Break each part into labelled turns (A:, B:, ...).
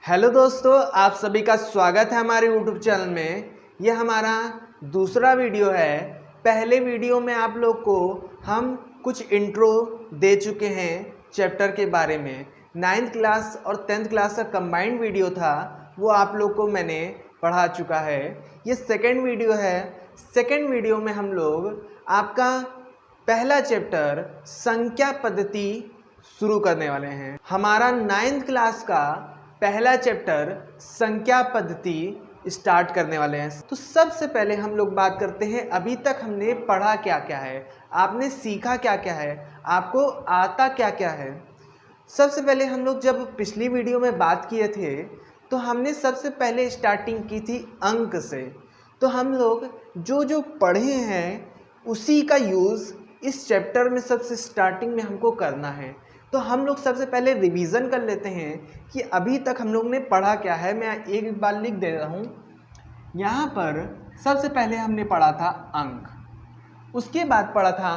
A: Hello दोस्तों, आप सभी का स्वागत है हमारे YouTube चैनल में। ये हमारा दूसरा वीडियो है। पहले वीडियो में आप लोग को हम कुछ इंट्रो दे चुके हैं चैप्टर के बारे में। 9th क्लास और 10th क्लास का कंबाइंड वीडियो था, वो आप लोग को मैंने पढ़ा चुका है। ये सेकेंड वीडियो है। सेकेंड वीडियो में हम लोग आपका पहला चैप्टर संख्या पद्धति शुरू करने वाले हैं। हमारा 9th क्लास का पहला चैप्टर संख्या पद्धति स्टार्ट करने वाले हैं। तो सबसे पहले हम लोग बात करते हैं अभी तक हमने पढ़ा क्या क्या है, आपने सीखा क्या क्या है, आपको आता क्या क्या है। सबसे पहले हम लोग जब पिछली वीडियो में बात किए थे तो हमने सबसे पहले स्टार्टिंग की थी अंक से। तो हम लोग जो जो पढ़े हैं उसी का यूज़ इस चैप्टर में सबसे स्टार्टिंग में हमको करना है। तो हम लोग सबसे पहले रिवीजन कर लेते हैं कि अभी तक हम लोग ने पढ़ा क्या है। मैं एक बार लिख दे रहा हूँ यहाँ पर। सबसे पहले हमने पढ़ा था अंक, उसके बाद पढ़ा था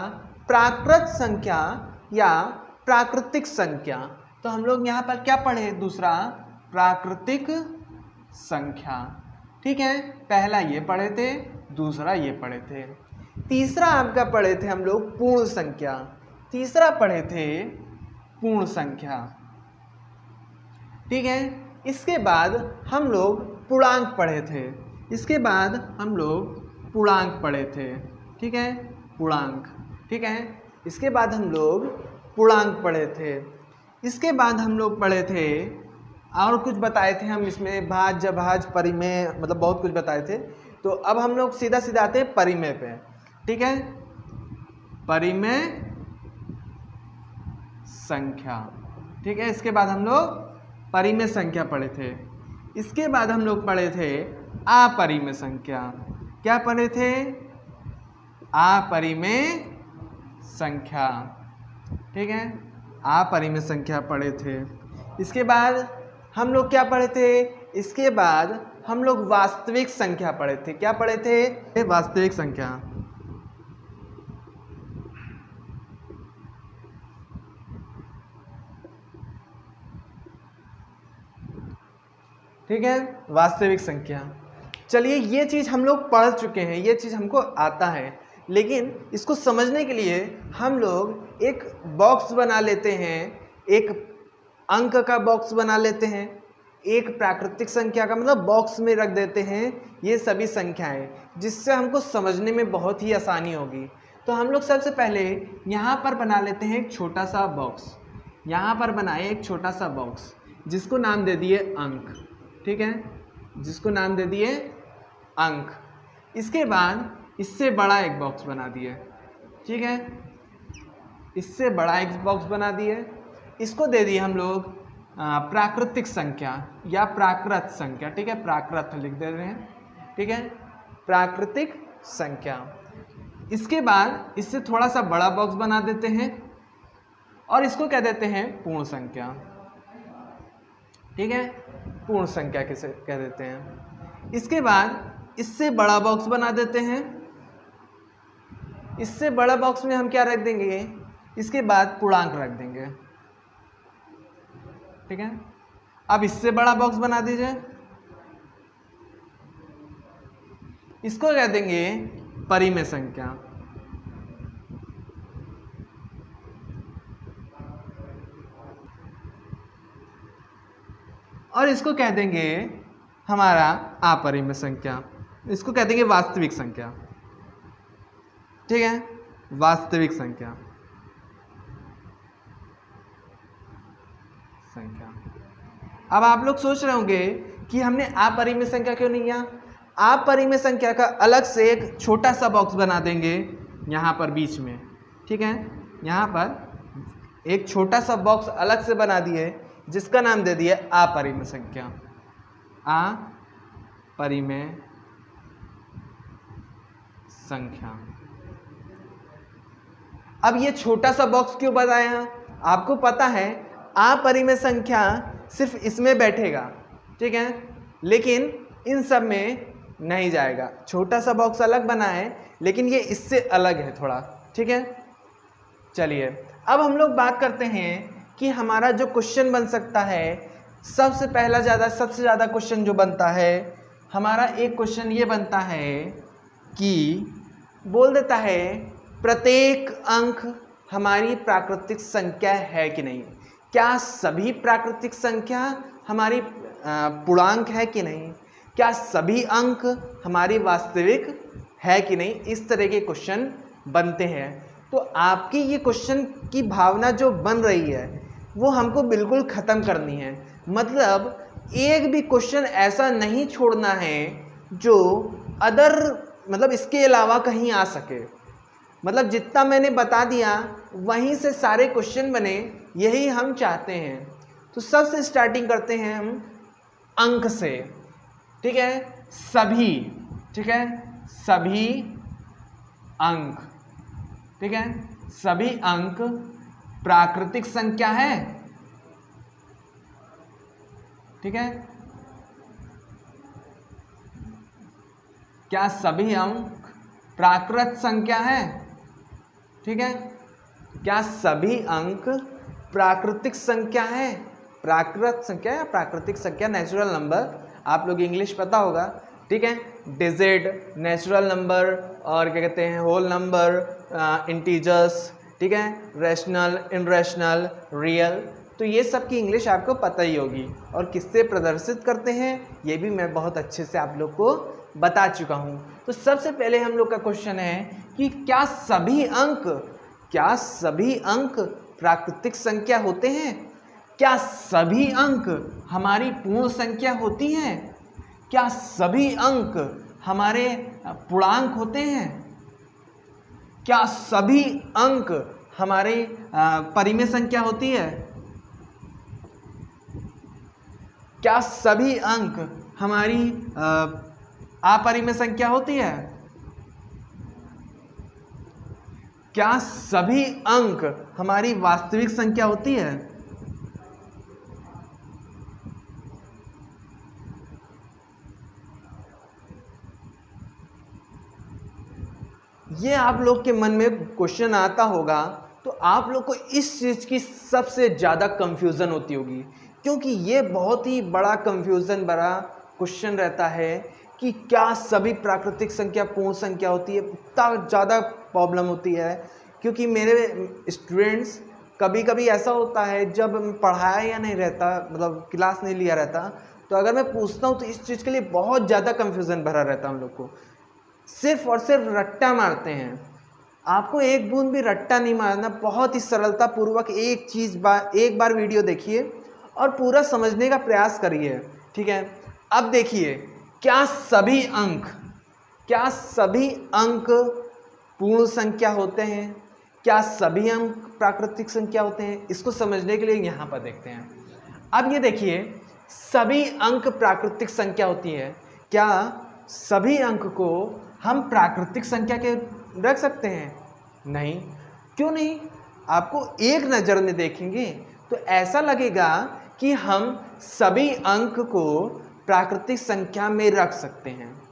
A: प्राकृत संख्या या प्राकृतिक संख्या। तो हम लोग यहाँ पर क्या पढ़े, दूसरा प्राकृतिक संख्या। ठीक है, पहला ये पढ़े थे, दूसरा ये पढ़े थे। तीसरा आपका पढ़े थे हम लोग पूर्ण संख्या, तीसरा पढ़े थे पूर्ण संख्या। ठीक है, इसके बाद हम लोग पूर्णांक पढ़े थे, इसके बाद हम लोग पूर्णांक पढ़े थे। ठीक है, पूर्णांक। ठीक है, इसके बाद हम लोग पूर्णांक पढ़े थे। इसके बाद हम लोग पढ़े थे और कुछ बताए थे हम इसमें, भाज्य भाज्य परिमेय, मतलब बहुत कुछ बताए थे। तो अब हम लोग सीधा सीधा आते हैं परिमेय पे। ठीक है, परिमेय संख्या। ठीक है, इसके बाद हम लोग परिमेय संख्या पढ़े थे। इसके बाद हम लोग पढ़े थे अपरिमेय संख्या। क्या पढ़े थे? अपरिमेय संख्या। ठीक है, अपरिमेय संख्या पढ़े थे। इसके बाद हम लोग क्या पढ़े थे? इसके बाद हम लोग वास्तविक संख्या पढ़े थे। क्या पढ़े थे? वास्तविक संख्या। ठीक है, वास्तविक संख्या। चलिए, ये चीज़ हम लोग पढ़ चुके हैं, ये चीज़ हमको आता है। लेकिन इसको समझने के लिए हम लोग एक बॉक्स बना लेते हैं, एक अंक का बॉक्स बना लेते हैं, एक प्राकृतिक संख्या का, मतलब बॉक्स में रख देते हैं ये सभी संख्याएं, जिससे हमको समझने में बहुत ही आसानी होगी। तो हम लोग सबसे पहले यहाँ पर बना लेते हैं एक छोटा सा बॉक्स। यहाँ पर बनाए एक छोटा सा बॉक्स जिसको नाम दे दिए अंक। ठीक है, जिसको नाम दे दिए अंक। इसके बाद इससे बड़ा एक बॉक्स बना दिए। ठीक है, इससे बड़ा एक बॉक्स बना दिए, इसको दे दिए हम लोग प्राकृतिक संख्या या प्राकृत संख्या। ठीक है, प्राकृत लिख दे रहे हैं। ठीक है, प्राकृतिक संख्या। इसके बाद इससे थोड़ा सा बड़ा बॉक्स बना देते हैं और इसको क्या देते हैं? पूर्ण संख्या। ठीक है, पूर्ण संख्या किसे कह देते हैं। इसके बाद इससे बड़ा बॉक्स बना देते हैं। इससे बड़ा बॉक्स में हम क्या रख देंगे? इसके बाद पूर्णांक रख देंगे। ठीक है, अब इससे बड़ा बॉक्स बना दीजिए, इसको कह देंगे परिमेय संख्या। और इसको कह देंगे हमारा अपरिमेय संख्या, इसको कह देंगे वास्तविक संख्या। ठीक है, वास्तविक संख्या। अब आप लोग सोच रहे होंगे कि हमने अपरिमेय संख्या क्यों नहीं किया? अपरिमेय संख्या का अलग से एक छोटा सा बॉक्स बना देंगे यहाँ पर बीच में। ठीक है, यहाँ पर एक छोटा सा बॉक्स अलग से बना दिए जिसका नाम दे दिया अपरिमेय संख्या। अपरिमेय संख्या। अब ये छोटा सा बॉक्स क्यों बताया? आपको पता है अपरिमेय संख्या सिर्फ इसमें बैठेगा। ठीक है, लेकिन इन सब में नहीं जाएगा। छोटा सा बॉक्स अलग बना है, लेकिन ये इससे अलग है थोड़ा। ठीक है, चलिए अब हम लोग बात करते हैं कि हमारा जो क्वेश्चन बन सकता है सबसे ज़्यादा क्वेश्चन जो बनता है हमारा, एक क्वेश्चन ये बनता है कि बोल देता है प्रत्येक अंक हमारी प्राकृतिक संख्या है कि नहीं। क्या सभी प्राकृतिक संख्या हमारी पूर्णांक है कि नहीं, क्या सभी अंक हमारी वास्तविक है कि नहीं, इस तरह के क्वेश्चन बनते हैं। तो आपकी ये क्वेश्चन की भावना जो बन रही है वो हमको बिल्कुल ख़त्म करनी है। मतलब एक भी क्वेश्चन ऐसा नहीं छोड़ना है जो मतलब इसके अलावा कहीं आ सके। मतलब जितना मैंने बता दिया वहीं से सारे क्वेश्चन बने, यही हम चाहते हैं। तो सबसे स्टार्टिंग करते हैं हम अंक से, ठीक है। सभी, ठीक है, सभी अंक, ठीक है, सभी अंक प्राकृतिक संख्या है, ठीक है। क्या सभी अंक प्राकृत संख्या है, ठीक है। क्या सभी अंक प्राकृतिक संख्या है, प्राकृत संख्या या प्राकृतिक संख्या, नेचुरल नंबर, आप लोग इंग्लिश पता होगा, ठीक है। डिजिट, नेचुरल नंबर, और क्या कहते हैं होल नंबर, इंटीजर्स, ठीक है, रैशनल, इनरैशनल, रियल, तो ये सब की इंग्लिश आपको पता ही होगी। और किससे प्रदर्शित करते हैं ये भी मैं बहुत अच्छे से आप लोग को बता चुका हूँ। तो सबसे पहले हम लोग का क्वेश्चन है कि क्या सभी अंक प्राकृतिक संख्या होते हैं, क्या सभी अंक हमारी पूर्ण संख्या होती हैं, क्या सभी अंक हमारे पूर्णांक होते हैं, क्या सभी अंक हमारे परिमेय संख्या होती है, क्या सभी अंक हमारी अपरिमेय संख्या होती है, क्या सभी अंक हमारी वास्तविक संख्या होती है। ये आप लोग के मन में क्वेश्चन आता होगा तो आप लोग को इस चीज़ की सबसे ज़्यादा कंफ्यूजन होती होगी, क्योंकि ये बहुत ही बड़ा कंफ्यूजन भरा क्वेश्चन रहता है कि क्या सभी प्राकृतिक संख्या पूर्ण संख्या होती है। इतना ज़्यादा प्रॉब्लम होती है क्योंकि मेरे स्टूडेंट्स कभी कभी ऐसा होता है जब पढ़ाया या नहीं रहता, मतलब क्लास नहीं लिया रहता, तो अगर मैं पूछता हूँ तो इस चीज़ के लिए बहुत ज़्यादा कंफ्यूजन भरा रहता है। हम लोग को सिर्फ और सिर्फ रट्टा मारते हैं। आपको एक बूंद भी रट्टा नहीं मारना, बहुत ही सरलता पूर्वक एक बार वीडियो देखिए और पूरा समझने का प्रयास करिए, ठीक है। अब देखिए, क्या सभी अंक पूर्ण संख्या होते हैं, क्या सभी अंक प्राकृतिक संख्या होते हैं, इसको समझने के लिए यहाँ पर देखते हैं। अब ये देखिए, सभी अंक प्राकृतिक संख्या होती है, क्या सभी अंक को हम प्राकृतिक संख्या के रख सकते हैं? नहीं। क्यों नहीं? आपको एक नज़र में देखेंगे तो ऐसा लगेगा कि हम सभी अंक को प्राकृतिक संख्या में रख सकते हैं,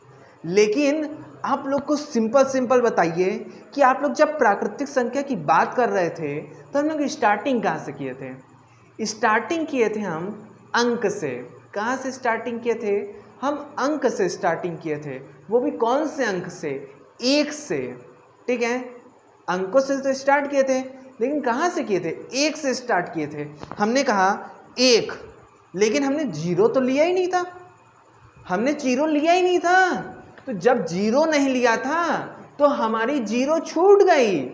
A: लेकिन आप लोग को सिंपल बताइए कि आप लोग जब प्राकृतिक संख्या की बात कर रहे थे तो हम लोग स्टार्टिंग कहाँ से किए थे? स्टार्टिंग किए थे हम अंक से। कहाँ से स्टार्टिंग किए थे? हम अंक से स्टार्टिंग किए थे। वो भी कौन से अंक से? 1 से, ठीक है। अंकों से तो स्टार्ट किए थे, लेकिन कहाँ से किए थे? 1 से स्टार्ट किए थे। हमने कहा 1, लेकिन हमने 0 तो लिया ही नहीं था। हमने 0 लिया ही नहीं था। तो जब 0 नहीं लिया था तो हमारी 0 छूट गई।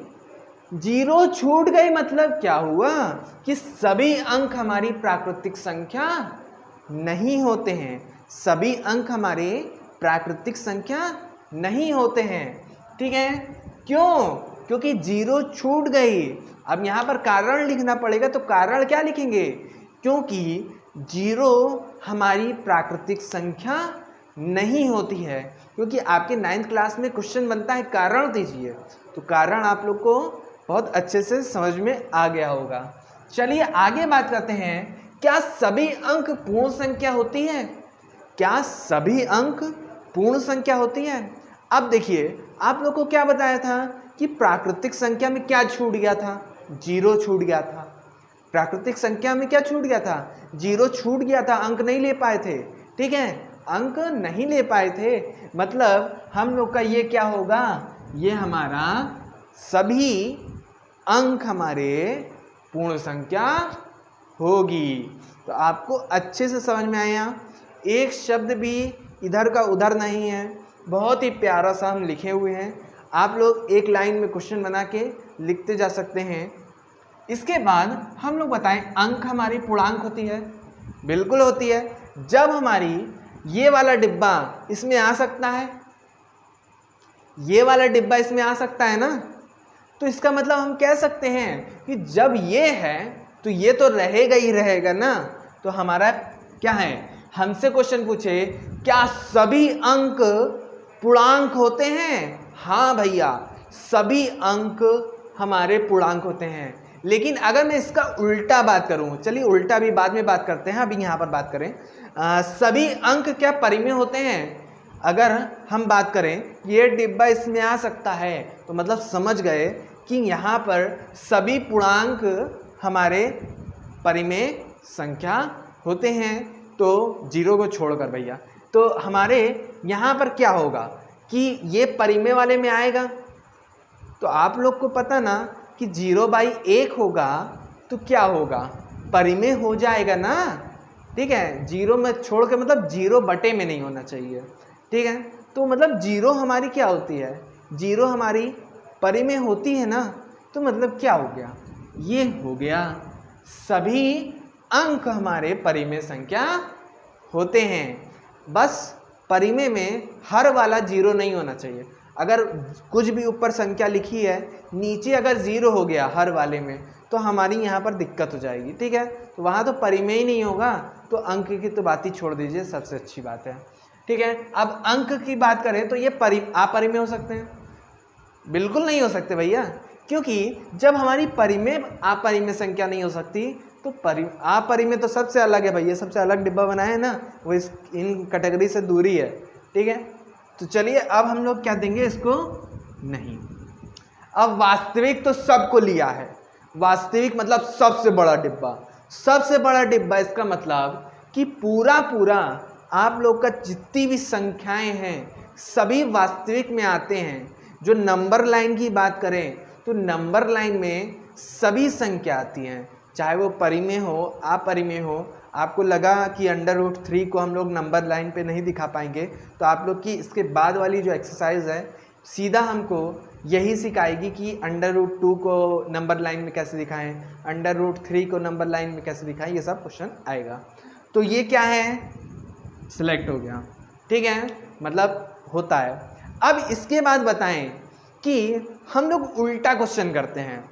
A: 0 छूट गई मतलब क्या हुआ कि सभी अंक हमारी प्राकृतिक संख्या नहीं होते हैं। सभी अंक हमारे प्राकृतिक संख्या नहीं होते हैं, ठीक है। क्यों? क्योंकि 0 छूट गई। अब यहाँ पर कारण लिखना पड़ेगा, तो कारण क्या लिखेंगे? क्योंकि 0 हमारी प्राकृतिक संख्या नहीं होती है। क्योंकि आपके 9th क्लास में क्वेश्चन बनता है कारण दीजिए, तो कारण आप लोग को बहुत अच्छे से समझ में आ गया होगा। चलिए आगे बात करते हैं, क्या सभी अंक पूर्ण संख्या होती है? क्या सभी अंक पूर्ण संख्या होती है? अब देखिए, आप लोग को क्या बताया था कि प्राकृतिक संख्या में क्या छूट गया था? 0 छूट गया था। प्राकृतिक संख्या में क्या छूट गया था, 0 छूट गया था, अंक नहीं ले पाए थे। ठीक है, अंक नहीं ले पाए थे, मतलब हम लोग का ये क्या होगा, ये हमारा सभी अंक हमारे पूर्ण संख्या होगी। तो आपको अच्छे से समझ में आया, एक शब्द भी इधर का उधर नहीं है, बहुत ही प्यारा सा हम लिखे हुए हैं। आप लोग एक लाइन में क्वेश्चन बना के लिखते जा सकते हैं। इसके बाद हम लोग बताएं, अंक हमारी पूर्णांक होती है, बिल्कुल होती है। जब हमारी ये वाला डिब्बा इसमें आ सकता है, ये वाला डिब्बा इसमें आ सकता है ना, तो इसका मतलब हम कह सकते हैं कि जब ये है तो ये तो रहेगा ही रहेगा ना। तो हमारा क्या है, हमसे क्वेश्चन पूछे क्या सभी अंक पूर्णांक होते हैं? हाँ भैया, सभी अंक हमारे पूर्णांक होते हैं। लेकिन अगर मैं इसका उल्टा बात करूं, चलिए उल्टा भी बाद में बात करते हैं, अभी यहाँ पर बात करें सभी अंक क्या परिमेय होते हैं? अगर हम बात करें ये डिब्बा इसमें आ सकता है, तो मतलब समझ गए कि यहाँ पर सभी पूर्णांक हमारे परिमेय संख्या होते हैं। तो 0 को छोड़कर भैया, तो हमारे यहाँ पर क्या होगा कि ये परिमेय वाले में आएगा। तो आप लोग को पता ना कि 0/1 होगा तो क्या होगा, परिमेय हो जाएगा ना। ठीक है, 0 में छोड़ के मतलब 0 बटे में नहीं होना चाहिए। ठीक है, तो मतलब 0 हमारी क्या होती है, 0 हमारी परिमेय होती है ना। तो मतलब क्या हो गया, ये हो गया सभी अंक हमारे परिमेय संख्या होते हैं। बस परिमेय में हर वाला 0 नहीं होना चाहिए। अगर कुछ भी ऊपर संख्या लिखी है, नीचे अगर 0 हो गया हर वाले में, तो हमारी यहाँ पर दिक्कत हो जाएगी। ठीक है, तो वहाँ तो परिमेय ही नहीं होगा, तो अंक की तो बात ही छोड़ दीजिए, सबसे अच्छी बात है। ठीक है, अब अंक की बात करें तो ये अपरिमेय हो सकते हैं? बिल्कुल नहीं हो सकते भैया, क्योंकि जब हमारी परिमेय अपरिमेय संख्या नहीं हो सकती तो अपरिमेय तो सबसे अलग है भैया, सबसे अलग डिब्बा बनाया है ना, वो इन कैटेगरी से दूरी है। ठीक है, तो चलिए अब हम लोग क्या देंगे इसको, नहीं। अब वास्तविक तो सबको लिया है, वास्तविक मतलब सबसे बड़ा डिब्बा, सबसे बड़ा डिब्बा इसका मतलब कि पूरा आप लोग का जितनी भी संख्याएं हैं सभी वास्तविक में आते हैं। जो नंबर लाइन की बात करें तो नंबर लाइन में सभी संख्या आती हैं, चाहे वो परिमेय हो अपरिमेय हो। आपको लगा कि √3 को हम लोग नंबर लाइन पे नहीं दिखा पाएंगे, तो आप लोग की इसके बाद वाली जो एक्सरसाइज है सीधा हमको यही सिखाएगी कि √2 को नंबर लाइन में कैसे दिखाएं, √3 को नंबर लाइन में कैसे दिखाएं, ये सब क्वेश्चन आएगा। तो ये क्या है, सिलेक्ट हो गया। ठीक है, मतलब होता है। अब इसके बाद बताएं कि हम लोग उल्टा क्वेश्चन करते हैं।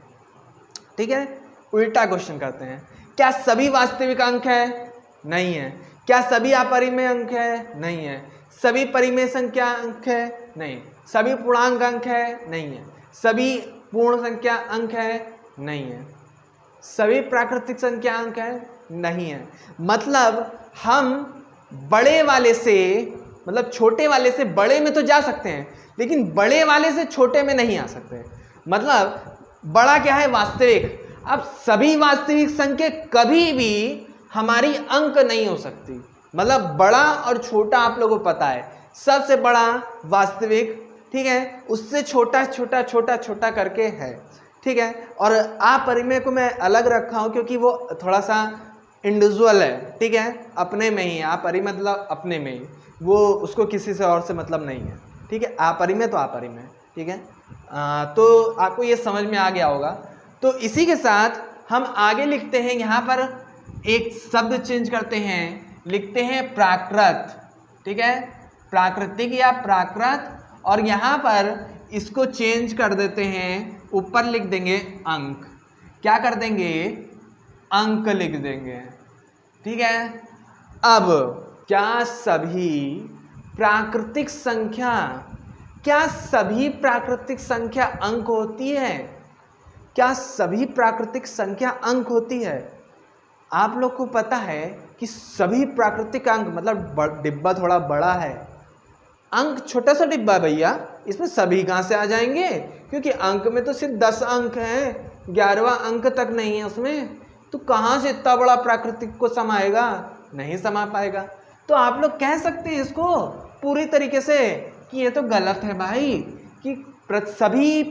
A: ठीक है, उल्टा क्वेश्चन करते हैं। क्या सभी वास्तविक अंक है? नहीं है। क्या सभी अपरिमेय अंक है? नहीं है। सभी परिमेय संख्या अंक है? नहीं। सभी पूर्णांक अंक है? नहीं है। सभी पूर्ण संख्या अंक है? नहीं है। सभी प्राकृतिक संख्या अंक है? नहीं है। मतलब हम बड़े वाले से मतलब छोटे वाले से बड़े में तो जा सकते हैं, लेकिन बड़े वाले से छोटे में नहीं आ सकते। मतलब बड़ा क्या है, वास्तविक। अब सभी वास्तविक संख्या कभी भी हमारी अंक नहीं हो सकती। मतलब बड़ा और छोटा आप लोगों को पता है, सबसे बड़ा वास्तविक, ठीक है, उससे छोटा छोटा छोटा छोटा करके है। ठीक है, और अपरिमेय को मैं अलग रखा हूं क्योंकि वो थोड़ा सा इंडिविजुअल है। ठीक है, अपने में ही है। अपरिमेय मतलब अपने में ही, वो उसको किसी से और से मतलब नहीं है। ठीक है, अपरिमेय तो अपरिमेय। ठीक है, तो आपको ये समझ में आ गया होगा। तो इसी के साथ हम आगे लिखते हैं, यहाँ पर एक शब्द चेंज करते हैं, लिखते हैं प्राकृत। ठीक है, प्राकृतिक या प्राकृत, और यहाँ पर इसको चेंज कर देते हैं, ऊपर लिख देंगे अंक। क्या कर देंगे, अंक लिख देंगे। ठीक है, अब क्या सभी प्राकृतिक संख्या अंक होती है? क्या सभी प्राकृतिक संख्या अंक होती है? आप लोग को पता है कि सभी प्राकृतिक अंक मतलब डिब्बा थोड़ा बड़ा है, अंक छोटा सा डिब्बा भैया, इसमें सभी कहाँ से आ जाएंगे? क्योंकि अंक में तो सिर्फ 10 अंक हैं, 11वां अंक तक नहीं है उसमें। तो कहाँ से इतना बड़ा प्राकृतिक को समाएगा, नहीं समा पाएगा। तो आप लोग कह सकते हैं इसको पूरी तरीके से कि ये तो गलत है भाई, कि सभी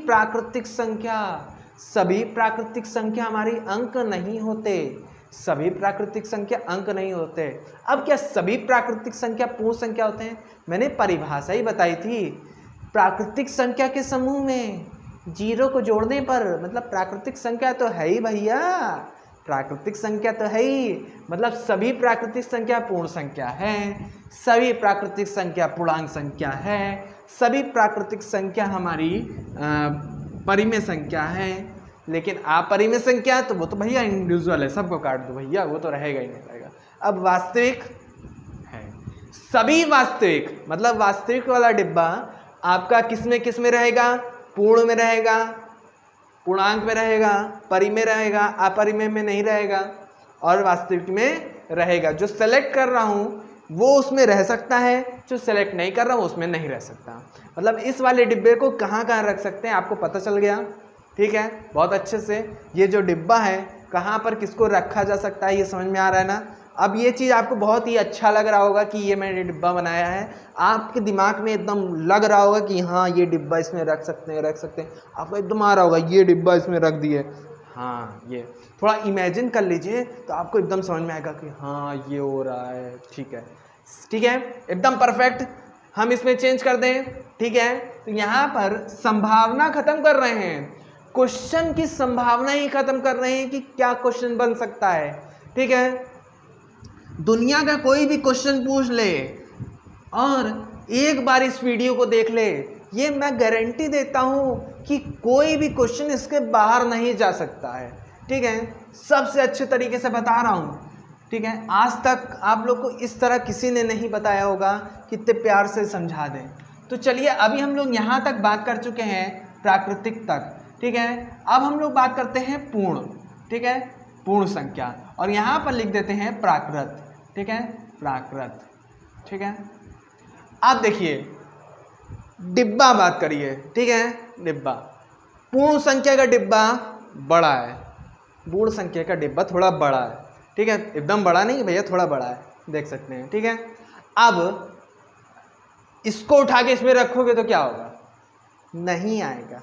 A: प्राकृतिक संख्या हमारी अंक नहीं होते, सभी प्राकृतिक संख्या अंक नहीं होते। अब क्या सभी प्राकृतिक संख्या पूर्ण संख्या होते हैं? मैंने परिभाषा ही बताई थी, प्राकृतिक संख्या के समूह में जीरो को जोड़ने पर, मतलब प्राकृतिक संख्या तो है ही भैया, प्राकृतिक संख्या तो है ही, मतलब सभी प्राकृतिक संख्या पूर्ण संख्या है, सभी प्राकृतिक संख्या पूर्णांक संख्या है, सभी प्राकृतिक संख्या हमारी परिमेय संख्या है। लेकिन अपरिमेय संख्या तो वो तो भैया इंडिविजुअल है, सबको काट दो भैया, वो तो रहेगा ही नहीं रहेगा। अब वास्तविक है, सभी वास्तविक, मतलब वास्तविक वाला डिब्बा आपका किस में रहेगा? पूर्ण में रहेगा, पूर्णांक में रहेगा, परिमेय रहेगा, अपरिमेय में नहीं रहेगा, और वास्तविक में रहेगा। जो सेलेक्ट कर रहा हूँ वो उसमें रह सकता है, जो सेलेक्ट नहीं कर रहा हूँ उसमें नहीं रह सकता। मतलब इस वाले डिब्बे को कहाँ कहाँ रख सकते हैं आपको पता चल गया, ठीक है, बहुत अच्छे से। ये जो डिब्बा है कहाँ पर किसको रखा जा सकता है ये समझ में आ रहा है ना। अब ये चीज़ आपको बहुत ही अच्छा लग रहा होगा कि ये मैंने डिब्बा बनाया है, आपके दिमाग में एकदम लग रहा होगा कि हाँ ये डिब्बा इसमें रख सकते हैं, आपको एकदम आ रहा होगा ये डिब्बा इसमें रख दिए। हाँ, ये थोड़ा इमेजिन कर लीजिए तो आपको एकदम समझ में आएगा कि हाँ ये हो रहा है, ठीक है, एकदम परफेक्ट। हम इसमें चेंज कर दें, ठीक है, तो यहाँ पर संभावना खत्म कर रहे हैं, क्वेश्चन की संभावना ही खत्म कर रहे हैं कि क्या क्वेश्चन बन सकता है, ठीक है। दुनिया का कोई भी क्वेश्चन पूछ ले और एक बार इस वीडियो को देख ले, ये मैं गारंटी देता हूँ कि कोई भी क्वेश्चन इसके बाहर नहीं जा सकता है, ठीक है। सबसे अच्छे तरीके से बता रहा हूँ, ठीक है। आज तक आप लोग को इस तरह किसी ने नहीं बताया होगा, कितने प्यार से समझा दें। तो चलिए अभी हम लोग यहाँ तक बात कर चुके हैं प्राकृतिक तक, ठीक है। अब हम लोग बात करते हैं पूर्ण, ठीक है, पूर्ण संख्या, और यहाँ पर लिख देते हैं प्राकृत, ठीक है, प्राकृत, ठीक है। अब देखिए डिब्बा बात करिए, ठीक है, डिब्बा, पूर्ण संख्या का डिब्बा बड़ा है, पूर्ण संख्या का डिब्बा थोड़ा बड़ा है, ठीक है, एकदम बड़ा नहीं भैया, थोड़ा बड़ा है, देख सकते हैं, ठीक है। अब इसको उठा के इसमें रखोगे तो क्या होगा? नहीं आएगा।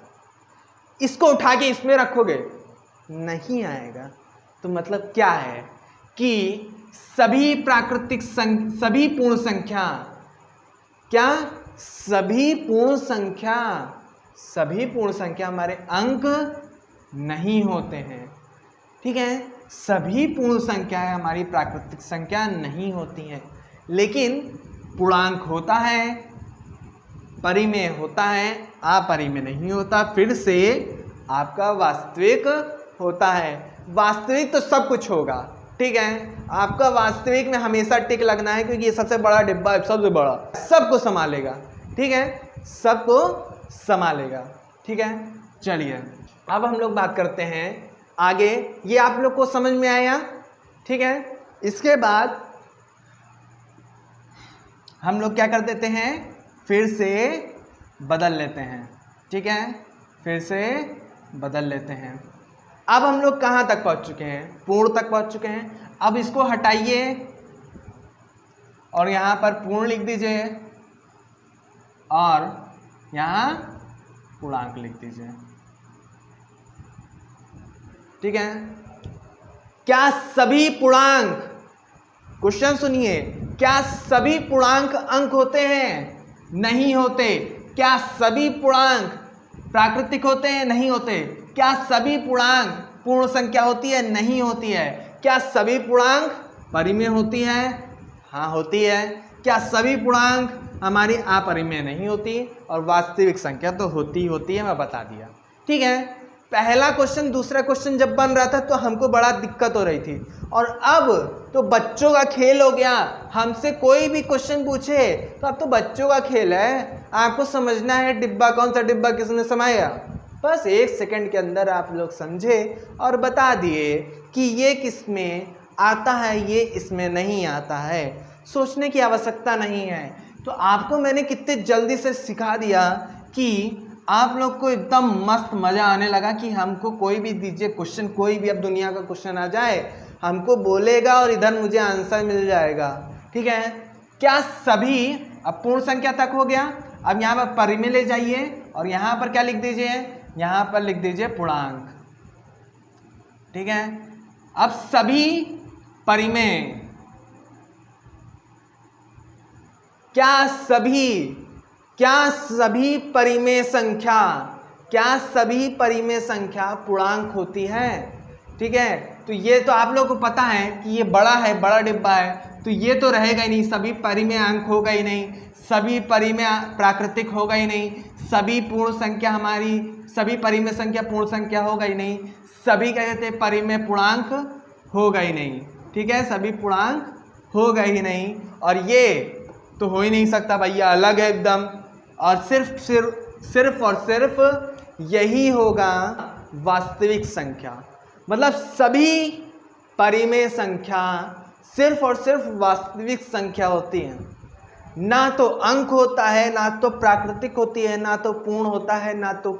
A: इसको उठा के इसमें रखोगे, नहीं आएगा। तो मतलब क्या है कि सभी प्राकृतिक सभी पूर्ण संख्या, क्या सभी पूर्ण संख्या हमारे अंक नहीं होते हैं, ठीक है। सभी पूर्ण संख्याएं हमारी प्राकृतिक संख्या नहीं होती हैं, लेकिन पूर्णांक होता है, परिमेय होता है, अपरिमेय नहीं होता। फिर से आपका वास्तविक होता है। वास्तविक तो सब कुछ होगा, ठीक है, आपका वास्तविक में हमेशा टिक लगना है, क्योंकि ये सबसे बड़ा डिब्बा है, सबसे बड़ा, सबको संभालेगा, ठीक है, सबको संभालेगा, ठीक है। चलिए अब हम लोग बात करते हैं आगे, ये आप लोग को समझ में आया, ठीक है। इसके बाद हम लोग क्या कर देते हैं, फिर से बदल लेते हैं, ठीक है, फिर से बदल लेते हैं। अब हम लोग कहाँ तक पहुँच चुके हैं? पूर्ण तक पहुँच चुके हैं। अब इसको हटाइए और यहाँ पर पूर्ण लिख दीजिए और यहाँ पूर्णांक लिख दीजिए, ठीक है। क्या सभी पूर्णांक, क्वेश्चन सुनिए, क्या सभी पूर्णांक अंक होते हैं? नहीं होते। क्या सभी पूर्णांक प्राकृतिक होते हैं? नहीं होते। क्या सभी पूर्णांक पूर्ण संख्या होती है? नहीं होती है। क्या सभी पूर्णांक परिमेय होती है? हाँ होती है। क्या सभी पूर्णांक हमारी अपरिमेय नहीं होती? और वास्तविक संख्या तो होती है, मैं बता दिया, ठीक है। पहला क्वेश्चन दूसरा क्वेश्चन जब बन रहा था तो हमको बड़ा दिक्कत हो रही थी, और अब तो बच्चों का खेल हो गया। हमसे कोई भी क्वेश्चन पूछे तो अब तो बच्चों का खेल है, आपको समझना है डिब्बा कौन सा डिब्बा किसने समाया। बस 1 सेकंड के अंदर आप लोग समझे और बता दिए कि ये किस में आता है, ये इसमें नहीं आता है। सोचने की आवश्यकता नहीं है। तो आपको मैंने कितने जल्दी से सिखा दिया कि आप लोग को एकदम मस्त मज़ा आने लगा कि हमको कोई भी दीजिए क्वेश्चन, कोई भी अब दुनिया का क्वेश्चन आ जाए हमको बोलेगा और इधर मुझे आंसर मिल जाएगा। ठीक है, क्या सभी, अब पूर्ण संख्या तक हो गया, अब यहाँ पर परिमेय ले जाइए और यहाँ पर क्या लिख दीजिए, यहाँ पर लिख दीजिए पूर्णांक। ठीक है, अब सभी परिमेय, क्या सभी परिमेय संख्या पूर्णांक होती है। ठीक है, तो ये तो आप लोगों को पता है कि ये बड़ा है, बड़ा डिब्बा है, तो ये तो रहेगा ही नहीं, सभी परिमेय अंक होगा ही नहीं, सभी परिमेय प्राकृतिक होगा ही नहीं, सभी पूर्ण संख्या हमारी, सभी परिमेय संख्या पूर्ण संख्या होगा ही नहीं, सभी क्या कहते हैं परिमेय पूर्णांक होगा ही नहीं। ठीक है, सभी पूर्णांक होगा ही नहीं, और ये तो हो ही नहीं सकता भैया, अलग है एकदम, और सिर्फ और सिर्फ यही होगा वास्तविक संख्या। मतलब सभी परिमेय संख्या सिर्फ और सिर्फ वास्तविक संख्या होती है, ना तो अंक होता है, ना तो प्राकृतिक होती है, ना तो पूर्ण होता है, ना तो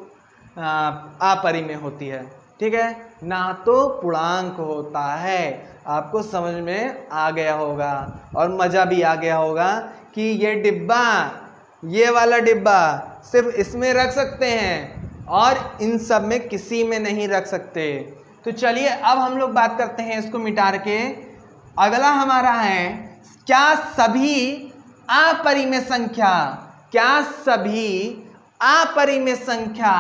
A: अपरिमेय होती है। ठीक है, ना तो पूर्णांक होता है। आपको समझ में आ गया होगा और मज़ा भी आ गया होगा कि ये डिब्बा, ये वाला डिब्बा सिर्फ इसमें रख सकते हैं और इन सब में किसी में नहीं रख सकते। तो चलिए अब हम लोग बात करते हैं इसको मिटा के। अगला हमारा है, क्या सभी अपरिमेय संख्या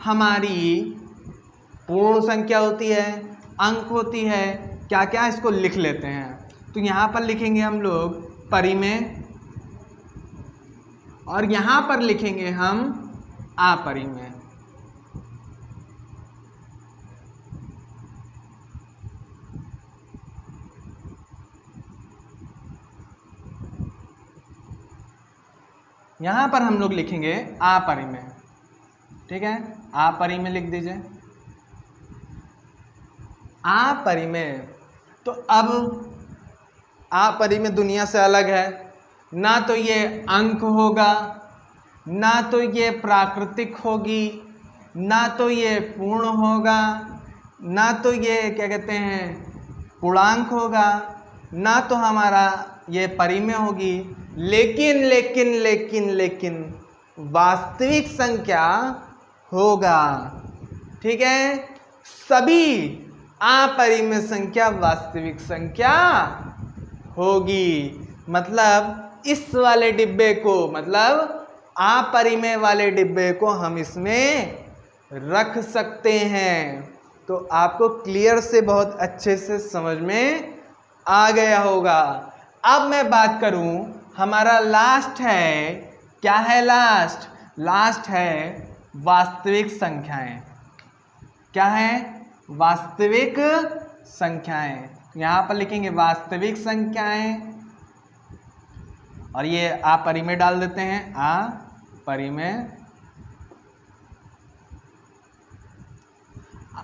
A: हमारी पूर्ण संख्या होती है, अंक होती है? क्या क्या, इसको लिख लेते हैं। तो यहाँ पर लिखेंगे हम लोग परिमेय और यहाँ पर लिखेंगे हम अपरिमेय। यहाँ पर हम लोग लिखेंगे अपरिमेय। ठीक है, अपरिमेय लिख दीजिए, अपरिमेय। तो अब अपरिमेय दुनिया से अलग है, ना तो ये अंक होगा, ना तो ये प्राकृतिक होगी, ना तो ये पूर्ण होगा, ना तो ये क्या कहते हैं पूर्णांक होगा, ना तो हमारा ये परिमेय होगी, लेकिन लेकिन लेकिन लेकिन वास्तविक संख्या होगा। ठीक है, सभी अपरिमेय संख्या वास्तविक संख्या होगी। मतलब इस वाले डिब्बे को, मतलब अपरिमेय वाले डिब्बे को हम इसमें रख सकते हैं। तो आपको क्लियर से बहुत अच्छे से समझ में आ गया होगा। अब मैं बात करूं, हमारा लास्ट है, क्या है लास्ट है वास्तविक संख्याएं। क्या है? वास्तविक संख्याएं। यहाँ पर लिखेंगे वास्तविक संख्याएं और ये अपरिमेय डाल देते हैं, अपरिमेय।